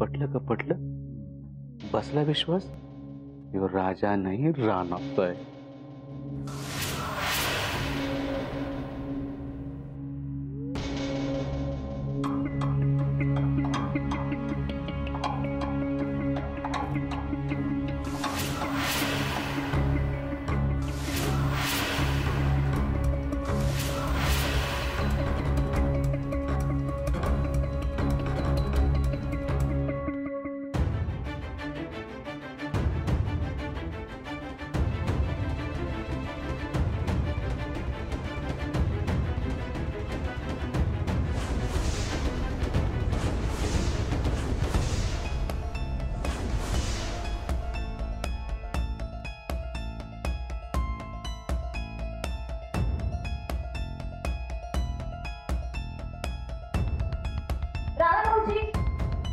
पटलं का पटलं? बसला विश्वास? यो राजा नाही राणा.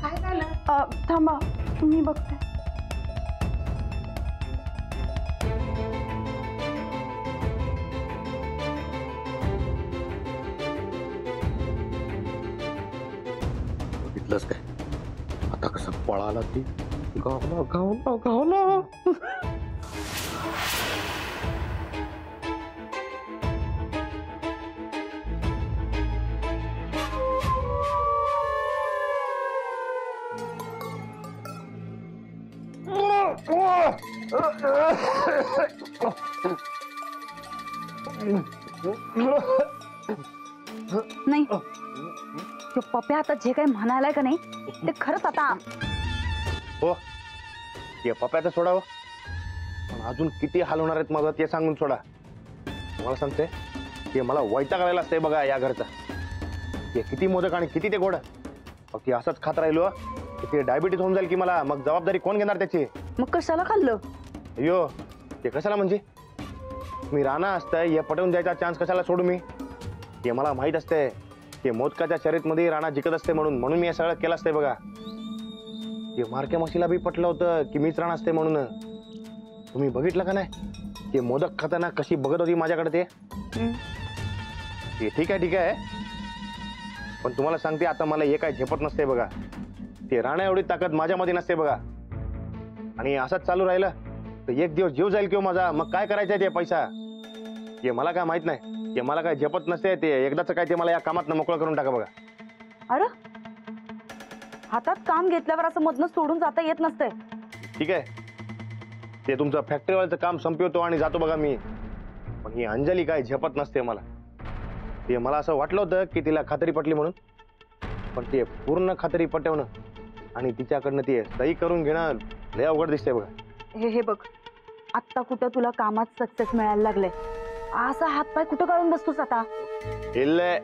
काय झालं? थांबा, तुम्ही बघताय. बघितलंस काय आता कसं पळाला ती? गावला गावला गावला. नाही, तो पप्या आता जे काही म्हणालाय का नाही ते खरंच आता. हो, हे पप्याचं सोडावं, पण अजून किती हाल होणार आहेत माझं ते सांगून सोडा. तुम्हाला सांगते ते मला वैताग आलेला असते बघा या घरचा. ते किती मोदक आणि किती ते गोड, ते असंच खात राहिलो की ते डायबिटीज होऊन जाईल की मला. मग जबाबदारी कोण घेणार त्याची? मग कशाला खाल्लं? अयो, ते कशाला म्हणजे मी राणा असतंय हे पटवून द्यायचा चान्स कशाला सोडू मी? ते मला माहित असते ते मोदकाच्या शर्यतीमध्ये राणा जिंकत असते म्हणून मी हे सगळं केलं असते बघा. ते मारक्या म्हशीला बी पटलं होतं की मीच राणा असते म्हणून. तुम्ही बघितलं का नाही ते मोदक खाताना कशी बघत होती माझ्याकडे? ते ठीक आहे, पण तुम्हाला सांगते आता मला हे काय झेपत नसते बघा. ते राणा एवढी ताकद माझ्यामध्ये नसते बघा. आणि असंच चालू राहिलं तर एक दिवस जीव जाईल किंवा माझा. मग काय करायचंय ते पैसा? ते मला काय माहित नाही, ते मला काय झेपत नसते. ते एकदाच काय ते मला या कामात मोकळं करून टाका बघा. अरे, हातात काम घेतल्यावर असं मधनं सोडून जाता येत नसतंय. ठीक आहे, ते तुमचं फॅक्टरीवाल्याचं काम संपवतो आणि जातो बघा मी. पण ही अंजली काय झेपत नसते मला. ते मला असं वाटलं होतं की तिला खात्री पटली म्हणून, पण ते पूर्ण खात्री पटवणं आणि तिच्याकडनं ते सही करून घेणं लय अवघड दिसतंय बघा. हे बघ, आत्ता कुठं तुला कामात सक्सेस मिळायला लागलंय, असा हातपाय कुठं काढून बसतोस आता? इल्ले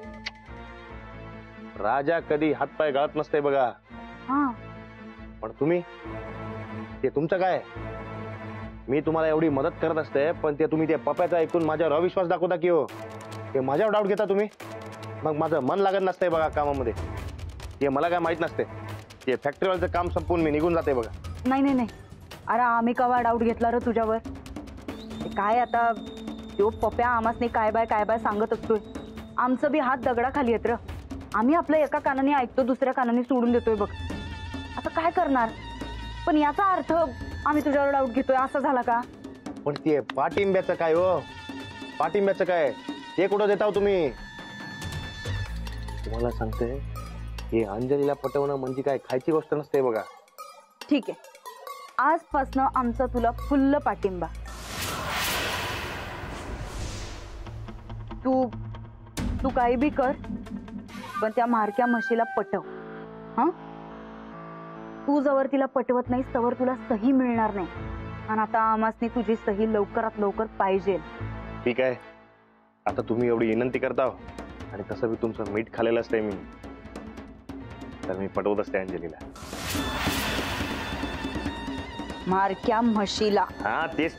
राजा कधी हातपाय गाळत नसते बघा. हा, पण तुम्ही, ते तुमचं काय? मी तुम्हाला एवढी मदत करत असते, पण ते तुम्ही ते पप्याचं ऐकून माझ्यावर अविश्वास दाखवता की हो? ते माझ्यावर डाऊट घेता तुम्ही, मग माझं मन लागत नसतंय बघा कामामध्ये. ते मला काय माहित नसते. ते फॅक्टरीवाल्याचं काम संपवून मी निघून जाते बघा. नाही, अरे आम्ही कवा डाऊट घेतला रे तुझ्यावर? काय आता तो पप्या आमासने काय बाय सांगत असतोय. आमचं बी हात दगडाखाली येत र. आम्ही आपलं एका कानाने ऐकतो, दुसऱ्या कानाने सोडून देतोय बघ. आता काय करणार? पण याचा अर्थ आम्ही तुझ्यावर डाऊट घेतोय असं झाला का? पण ते पाठिंब्याचं काय हो? पाठिंब्याचं काय ते कुठं देता तुम्ही? तुम्हाला सांगते हे अंजलीला पटवणं म्हणजे काय खायची गोष्ट नसते बघा. ठीक आहे, आजपासनं आमचा तुला फुल्ल पाठिंबा. तू काही बी कर, पण त्या मारक्या म्हशीला पटव. हा, तू जवळ तिला पटवत नाहीस तवर तुला सही मिळणार नाही. आणि आता आमासनी तुझी सही लवकरात लवकर पाहिजे. ठीक आहे, आता तुम्ही एवढी विनंती करता आणि तसं मी तुमचं मीठ खाल्लेलं असतंय मी, तर मी पटवत असते अंजलीला. मारक्या म्हशीला? हा तेच.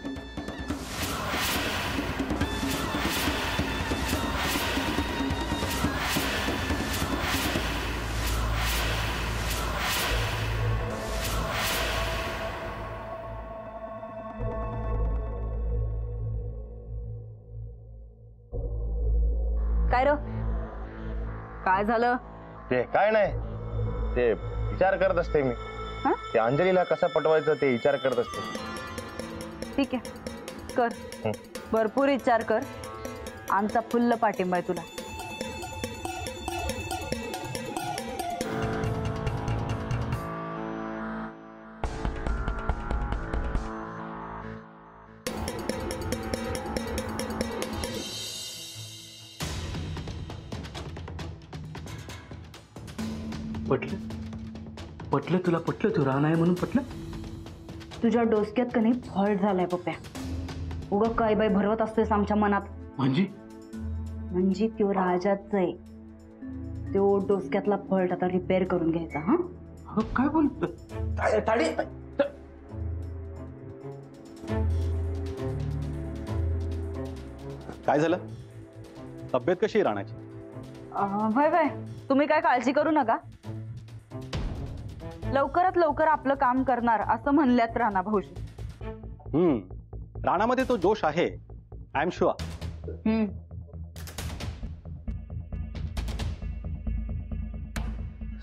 काय र, काय झालं? ते काय नाही, ते विचार करत असते मी. हा? ते अंजलीला कसं पटवायचं ते विचार करत असते. ठीक आहे, कर. भरपूर विचार कर. आमचा फुल्ल पाठिंबा आहे तुला. पटलं पटलं तुला, पटलं तू राहणार आहे म्हणून पटलं. तुझ्या डोसक्यात का नाही फॉल्ट झालाय पप्प्या. उगं काय बाय भरवत असतोयस आमच्या मनात. म्हणजे तो राजाच आहे. तो डोसक्यातला फॉल्ट आता रिपेअर करून घ्यायचा. हा काय बोलतो ताडी. काय झालं? तब्येत कशी आहे राणाची? भाई भाई, तुम्ही काय काळजी करू नका. लवकरात लवकर आपलं काम करणार असं म्हणल्यात राणा भाऊजी. राणामध्ये तो जोश आहे, आय एम शुअर.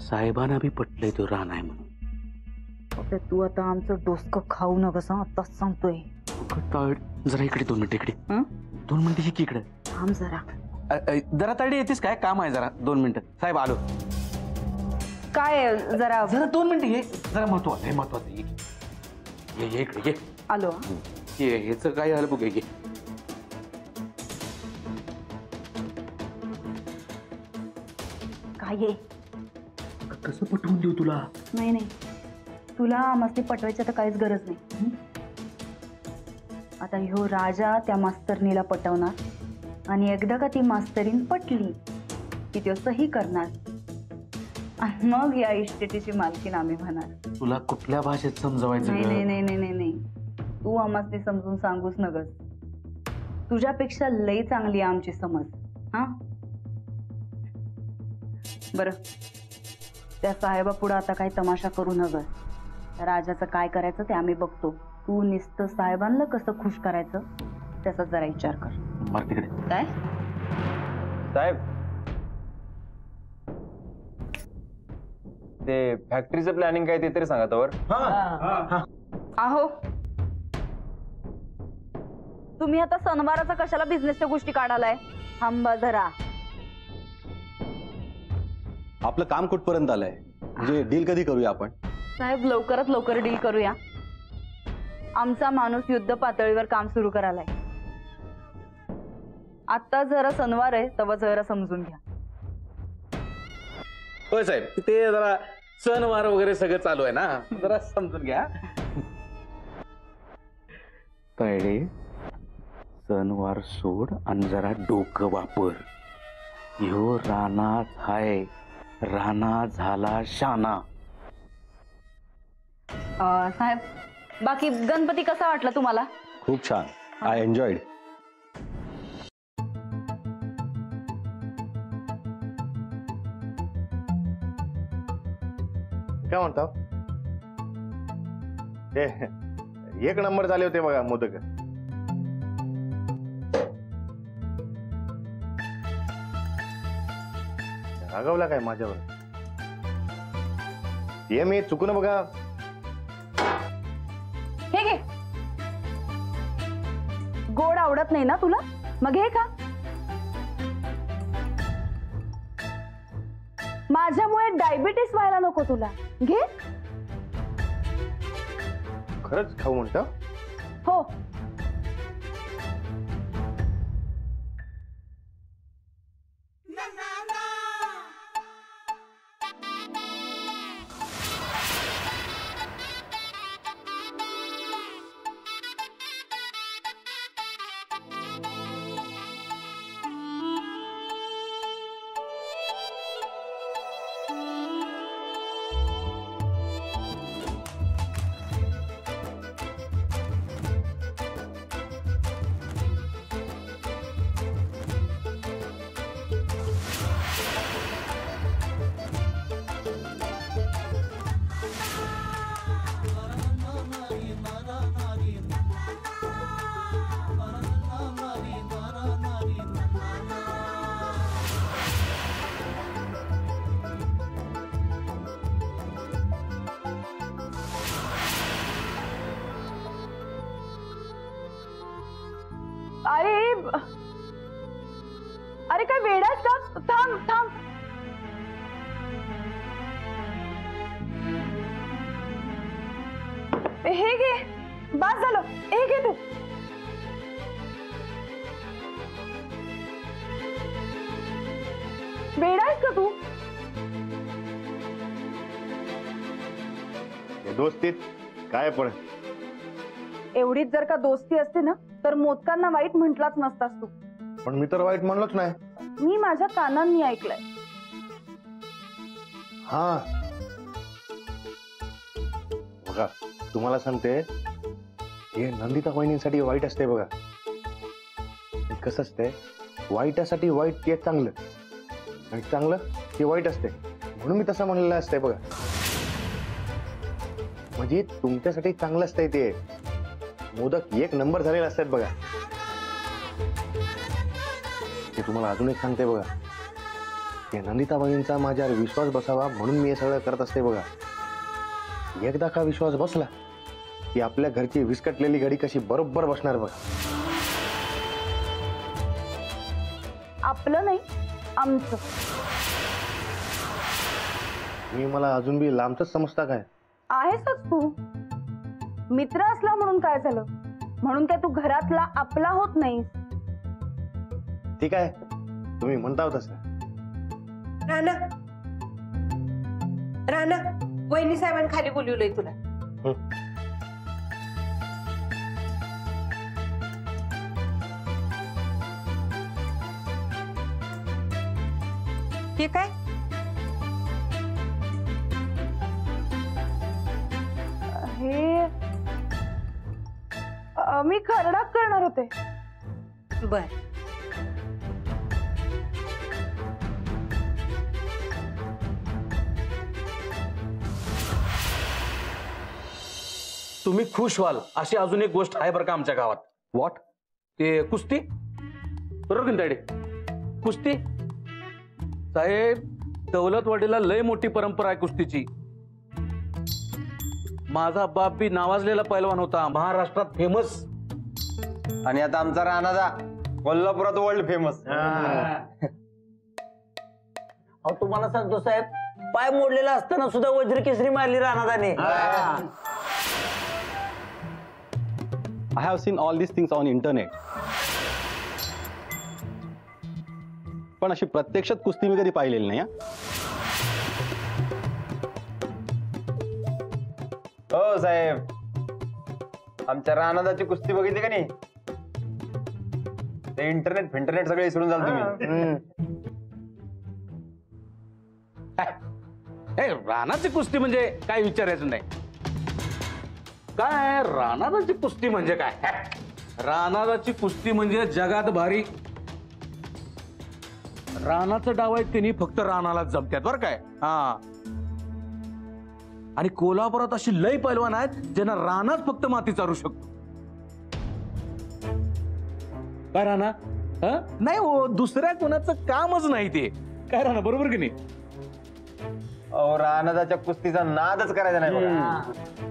साहेबांना बी पटलंय तो राहणार आहे म्हणून. तू आता आमचं डोसकं खाऊ नकस. आताच सांगतोय. जरा इकडे 2 मिनिटं इकडे. 2 मिनिटं ही इकडे थांब जरा. जरा ताडी येतेस काय? काम आहे जरा. 2 मिनिटं. साहेब आलो. काय जरा 2 मिनिटं ये. जरा महत्वाचं आहे, महत्वाचं आहे. ये इकडे ये. आलो. ये ह्याचं काय झालं बघ. ये काय आहे? कसं पटवून देऊ तुला? नाही नाही, तुला मस्ती पटवायची तर काहीच गरज नाही. आता ह्यो राजा त्या मास्तरनीला पटवणार आणि एकदा का ती मास्तरीन पटली की तो सही करणार आणि मग या इस्टेटीची मालकीन आम्ही म्हणणार. तुला कुठल्या भाषेत समजवायचं? नाही नाही नाही नाही नाही, तू आम्हासनी समजून सांगूच नगस. तुझ्यापेक्षा लई चांगली आहे आमची समज. हा बरं, त्या साहेबा पुढे आता काही तमाशा करू नगस. राजाचं काय करायचं ते आम्ही बघतो. तू नुसतं साहेबांना कसं खुश करायचं त्याचा जरा विचार कर. मार तिकडे. काय साहेब, ते फॅक्टरीचं प्लॅनिंग काय ते तरी सांगा तवर. आहो, तुम्ही आता सणवाराचा कशाला बिझनेसच्या गोष्टी काढालाय? थांबा जरा. आपलं काम कुठपर्यंत आलंय? म्हणजे डील कधी करूया आपण? साहेब, लवकरात लवकर डील करूया. आमचा माणूस युद्ध पातळीवर काम सुरू करायलाय. आता जरा सणवार आहे तेव्हा जरा समजून घ्या. होय साहेब, ते जरा सणवार वगैरे सगळं चालू आहे ना, जरा समजून घ्या. तायडे, सणवार सोड आणि जरा डोकं वापर. ह्यो राणा हाय, राणा झाला शाना. साहेब, बाकी गणपती कसा वाटला तुम्हाला? खूप छान, आय एन्जॉयड. काय म्हणता? ते 1 नंबर झाले होते बघा मोदक. रागवला काय माझ्यावर? ये मी चुकून बघा. हे घे. गोड आवडत नाही ना तुला? मग हे का? माझ्यामुळे डायबिटीस व्हायला नको तुला. घे. खरंच खाऊ म्हणता? हो. अरे काय वेडाच का? थांब थांब. हे घे, बास झालं. हे घे तू. वेडायस का तू? हे दोस्तीत काय पण एवढीच जर का दोस्ती असते ना तर मोदकांना वाईट म्हटलाच नसतास तू. पण मी तर वाईट म्हणलोच नाही. मी माझ्या कानांनी ऐकलंय. हा बघा, तुम्हाला सांगते, हे नंदिता वहिनींसाठी वाईट असते बघा. हे कसं असते, वाईटासाठी वाईट ते चांगलं आणि चांगलं ते वाईट असते, म्हणून मी तसं म्हणलेलं असतंय बघा. म्हणजे तुमच्यासाठी चांगलं असतंय ते. मोदक एक नंबर झालेले असतात बघा. ते तुम्हाला अजून एक सांगते बघा, ते नंदिता वहिनींचा माझ्यावर विश्वास बसावा म्हणून मी हे सगळं करत असते बघा. एकदा का विश्वास बसला की आपल्या घरची विस्कटलेली घडी कशी बरोबर बसणार बघा. आपलं नाही, आमचं. मी मला अजून बी लांबच समजता काय? आहेसच तू. मित्र असला म्हणून काय झालं? म्हणून काय तू घरातला आपला होत नाहीस? ठीक आहे, तुम्ही म्हणता तसं. राणा, राणा, वहिनी साहेबांनी खाली बोलवलंय तुला. हे काय? हे मी खरडाच करणार होते. बर. तुम्ही खुश व्हाल अशी अजून एक गोष्ट आहे बरं का आमच्या गावात. व्हॉट? ते कुस्ती. बरोबर की तायडे? कुस्ती साहेब, दौलतवाडीला लय मोठी परंपरा आहे कुस्तीची. माझा बाप बी नावाजलेला पैलवान होता, महाराष्ट्रात फेमस. आणि आता आमचा राणादा कोल्हापुरात वर्ल्ड फेमस. अहो तुम्हाला सांगतो साहेब, पाय मोडलेला असताना सुद्धा वज्र केसरी मारली राणादाने. I have seen all these things on internet. पण अशी प्रत्यक्षात कुस्ती मी कधी पाहिलेली नाही. हो साहेब, आमच्या राणादाची कुस्ती बघितली का नाही? ते इंटरनेट सगळे विसरून जाल तुम्ही. हे राणाची कुस्ती म्हणजे काय विचारायचं नाही. काय राणाची कुस्ती म्हणजे काय? राणाची कुस्ती म्हणजे जगात भारी. राणाचं डाव आहेत त्यांनी फक्त राणाला जमत्यात बरं काय. हा, आणि कोल्हापुरात अशी लय पैलवान आहेत ज्यांना राणाच फक्त माती चारू शकतो. काय राणा? नाही हो, दुसऱ्या कोणाचं कामच नाही ते. काय राणा, बरोबर की नाही? अहो, राणादाच्या कुस्तीचा नादच करायचा नाही बघा.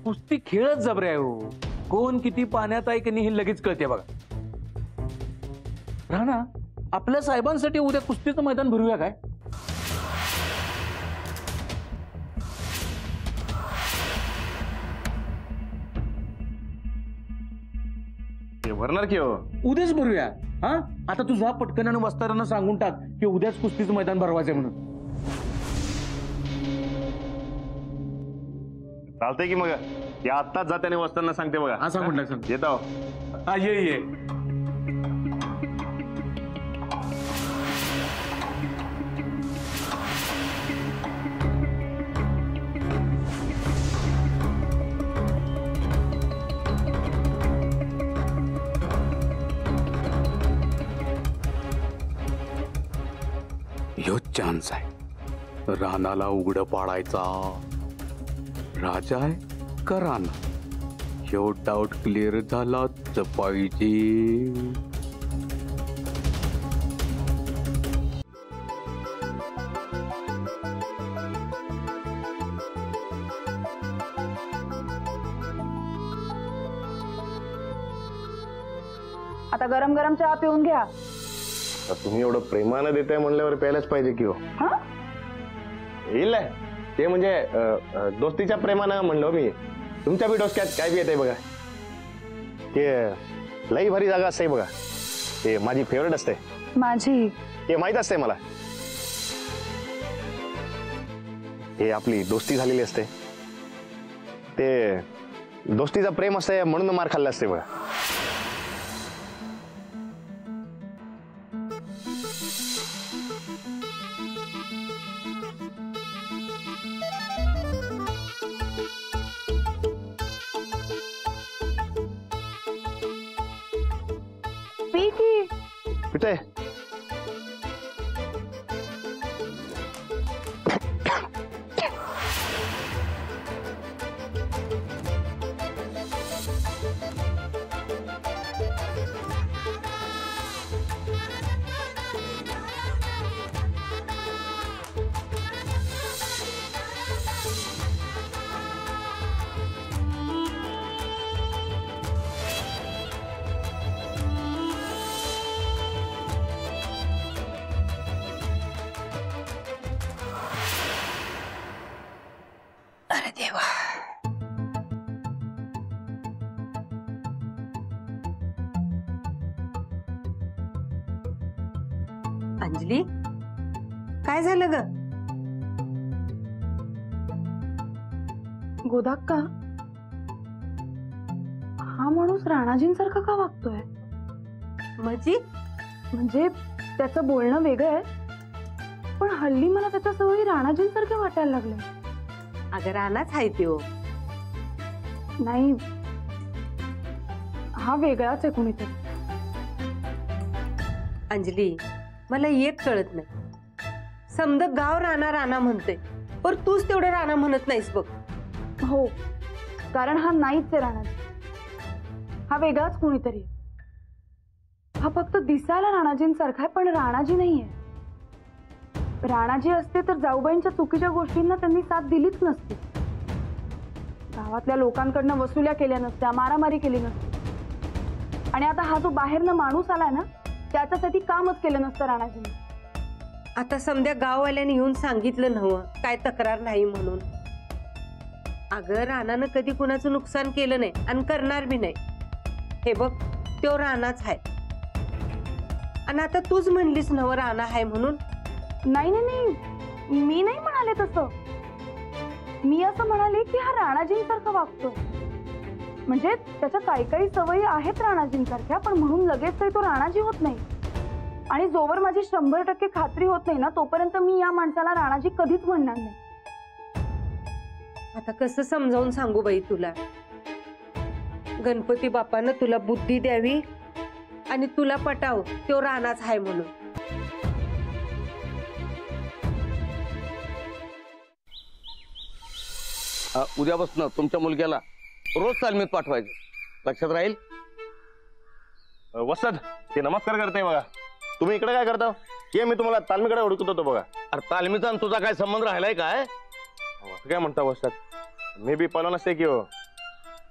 कुस्ती खेळच जबरे आहे हो. कोण किती पाण्यात आहे की नाही हे लगेच कळते बघा. राणा, आपल्या साहेबांसाठी उद्या कुस्तीचं मैदान भरूया काय? ते भरणार की हो. उद्याच भरूया. हा, आता तू जा पटकन आणि वस्तारांना सांगून टाक की उद्याच कुस्तीचं मैदान भरवायचंय म्हणून. चालतंय की मग. या आत्ताच जात्याने वस्तांना सांगते बघा. हा, सांगून टाक, सांग. येतो. हा, ये. ह्यो चान्स आहे राणाला उघड पाडायचा. राजा आहे का राणा, ह्यो डाऊट क्लिअर झालाच पाहिजे. आता गरम गरम चहा पिऊन घ्या. तर तुम्ही एवढं प्रेमानं देताय म्हणल्यावर प्यायलाच पाहिजे की हो. हा येईल ना. ते म्हणजे दोस्तीच्या प्रेमानं म्हणलो मी. तुमच्या बी डोसक्यात काय बी येते बघा. ते लई भारी जागा असते बघा. ते माझी फेवरेट असते. माझी हे माहित असते मला. हे आपली दोस्ती झालेली असते. ते दोस्तीचं प्रेम असते म्हणून मार खाल्ला असते बघा. पी की. पितय अरे देवा. अंजली, काय झालं ग? गोदाक्का, हा माणूस राणाजींसारखा का वागतोय? म्हणजे त्याचं बोलणं वेगळं आहे, पण हल्ली मला त्याच्या सवयी राणाजींसारखे वाटायला लागले. अगं रानाच आहे त्यो. नाही, हा वेगळाच आहे कुणीतरी. अंजली, मला एक कळत नाही. समद गाव राणा राणा म्हणते, पण तूच तेवढं राणा म्हणत नाहीस बघ. हो, कारण हा नाहीच आहे राणाजी. हा वेगळाच कुणीतरी आहे. हा फक्त दिसायला राणाजींसारखा आहे, पण राणाजी नाहीये. राणाजी असते तर जाऊबाईंच्या चुकीच्या गोष्टींना त्यांनी साथ दिलीच नसती. गावातल्या लोकांकडनं वसुल्या केल्या नसत्या, मारामारी केली नसती. आणि आता हा जो बाहेरनं माणूस आलाय ना, त्याच्यासाठी कामच केलं नसतं राणाजींनी. आता समध्या गाववाल्याने येऊन सांगितलं नव्हतं काय तक्रार नाही म्हणून. अगं राणानं कधी कुणाचं नुकसान केलं नाही आणि करणार बी नाही. हे बघ, तो राणाच आहे. आणि आता तूच म्हणलीस नव राणा आहे म्हणून. नाही नाही नाही, मी नाही म्हणाले तसं. मी असं म्हणाले की हा राणाजींसारखा वागतोय. म्हणजे त्याच्या काही काही सवयी आहेत राणाजींसारख्या, पण म्हणून लगेच काही तो राणाजी होत नाही. आणि जोवर माझी 100% खात्री होत नाही ना, तोपर्यंत मी या माणसाला राणाजी कधीच म्हणणार नाही. आता कसं समजावून सांगू बाई तुला? गणपती बापानं तुला बुद्धी द्यावी आणि तुला पटाव तो राणाच आहे म्हणून. उद्यापासून तुमच्या मुलग्याला रोज तालमीत पाठवायचं. लक्षात राहील? वसद, ते नमस्कार करते बघा. तुम्ही इकडे काय करता? हे मी तुम्हाला तालमीकडे ओळखत होतो बघा. अरे तालमीचा आणि तुझा काय संबंध राहिलाय काय? असं काय म्हणता वसद? मी बी पहिला नसते की हो.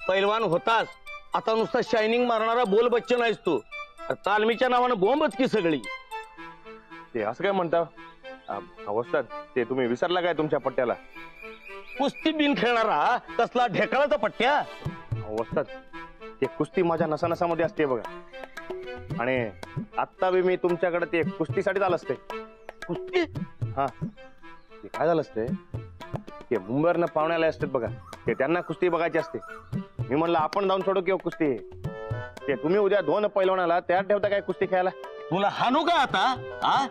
पैलवान होतास, आता नुसता शायनिंग मारणारा बोल बच्चन आहेस तू. अरे तालमीच्या नावानं बोंबच की सगळी. ते असं काय म्हणता वसद? ते तुम्ही विसरला काय तुमच्या पट्ट्याला? कुस्ती बिन खेळणारा कसला ढेकळाचा पट्ट्या? वसद, ते कुस्ती माझ्या नसानसामध्ये असते बघा. आणि आता बी मी तुमच्याकडे ते कुस्तीसाठीच आलं असते. कुस्ती? हा, ते काय झालं असते, ते मुंबईवरनं पाहुणे आले असतात बघा. ते त्यांना कुस्ती बघायची असते. मी म्हणलं आपण जाऊन सोडू किंवा कुस्ती. ते तुम्ही उद्या 2 पैलवानाला तयार ठेवता काय कुस्ती खेळायला? तुला हानू का आता?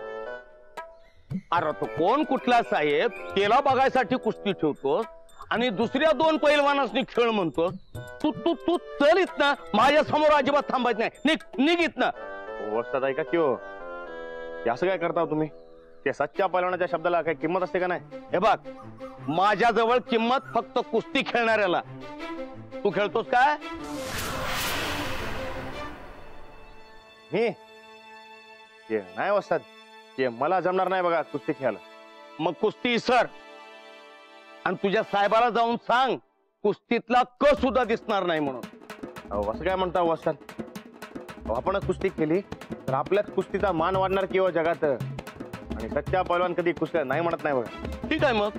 अरे तो कोण कुठला साहेब त्याला बघायसाठी कुस्ती ठेवतो आणि दुसऱ्या 2 पैलवानांनी खेळ म्हणतो. तू तू तू चल इथनं, माझ्या समोर अजिबात थांबायचं नाही. निघ इथनं. वस्तात ऐका की हो, ते असं काय करता तुम्ही? ते सच्च्या पैलवानाच्या शब्दाला काही किंमत असते का नाही? हे बघ, माझ्याजवळ किंमत फक्त कुस्ती खेळणाऱ्याला. तू खेळतोस काय? मी ते नाही वस्तात, ते मला जमणार नाही बघा कुस्ती खेळायला. मग कुस्ती सर, आणि तुझ्या साहेबाला जाऊन सांग कुस्तीतला क सुद्धा दिसणार नाही म्हणून. असं काय म्हणता वस्तात? आपणच कुस्ती केली तर आपल्याच कुस्तीचा मान वाढणार किंवा जगात. आणि सच्चा पैलवान कधी कुस्त्या नाही म्हणत नाही बघा. ठीक आहे मग,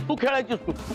तू खेळायचीस कुस्ती.